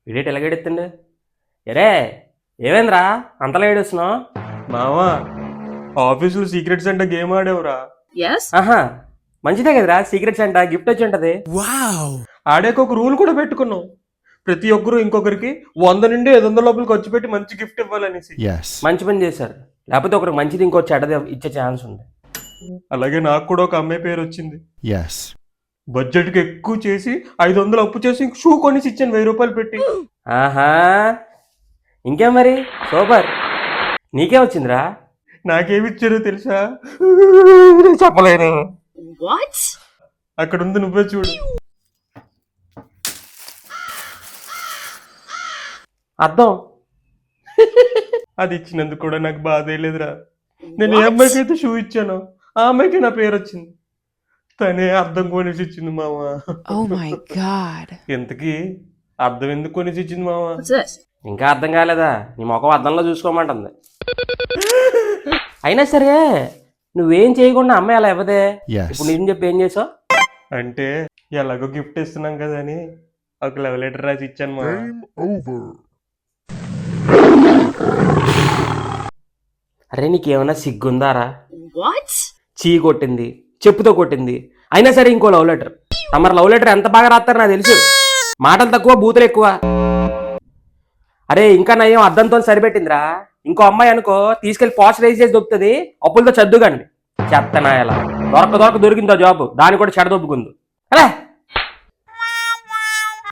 వీడేటి ఎలాగేడెత్తండి? ఎరే ఏమైందిరా అంతలా ఏడుస్తున్నావు? మావా ఆఫీసులో సీక్రెట్స్ అంటే గేమ్ ఆడేవురా. ఆహా మంచిదే కదరా, సీక్రెట్స్ అంట గిఫ్ట్ వచ్చి ఉంటది. ఆడాక ఒక రూల్ కూడా పెట్టుకున్నాం, ప్రతి ఒక్కరు ఇంకొకరికి 100 నుండి 500 లోపల ఖర్చు పెట్టి మంచి గిఫ్ట్ ఇవ్వాలనేసి. మంచి పని చేశారు, లేకపోతే ఒకరికి మంచిది ఇంకో చెడ్డది ఇచ్చే ఛాన్స్ ఉంది. అలాగే నాకు కూడా ఒక అమ్మాయి పేరు వచ్చింది. బడ్జెట్ కి ఎక్కువ చేసి 500 అప్పు చేసి షూ కొనిసి ఇచ్చాను 1000 రూపాయలు పెట్టి. ఆహా ఇంకేం మరి, సూపర్. నీకేం వచ్చిందిరా? నాకేమిచ్చారో తెలుసా? చెప్పలేను. అక్కడ ఉంది, నువ్వే చూడు. అర్థం. అది ఇచ్చినందుకు కూడా నాకు బాధే లేదురా. నేను ఏ అమ్మాయికి అయితే షూ ఇచ్చానో ఆ అమ్మాయికి నా పేరు వచ్చింది. తనే అర్థం కొనేసి ఇచ్చింది మావా. ఎంతకి అర్థం ఎందుకు కొనేసి ఇచ్చింది మావా? ఇంకా అర్థం కాలేదా? నీ ముఖం అద్దంలో చూసుకోమంటుంది. అయినా సరే నువ్వేం చేయకుండా అమ్మాయి అలా ఇవ్వదే. ఇప్పుడు నేను చెప్పి ఏం చేసావు? అంటే ఎలాగో గిఫ్ట్ ఇస్తున్నాం కదా అని ఒక లవ్ లెటర్ రాసి ఇచ్చాను మా. అరే నీకేమైనా సిగ్గుందారా? చీ కొట్టింది, చెప్పుతో కొట్టింది, అయినా సరే ఇంకో లవ్ లెటర్. తమరు లవ్ లెటర్ ఎంత బాగా రాస్తారో నాకు తెలుసు. మాటలు తక్కువ, బూతులు ఎక్కువ. అరే ఇంకా నయం అద్దంతో సరిపెట్టిందిరా. ఇంకో అమ్మాయి అనుకో తీసుకెళ్లి పోస్ట్ రైజ్ చేసి దొబ్బుతుంది, అప్పులతో చద్దుకండి. చెత్తనాయలా దొరక దొరికిందో జాబ్, దాన్ని కూడా చెడదొబ్బుకుంది. అరే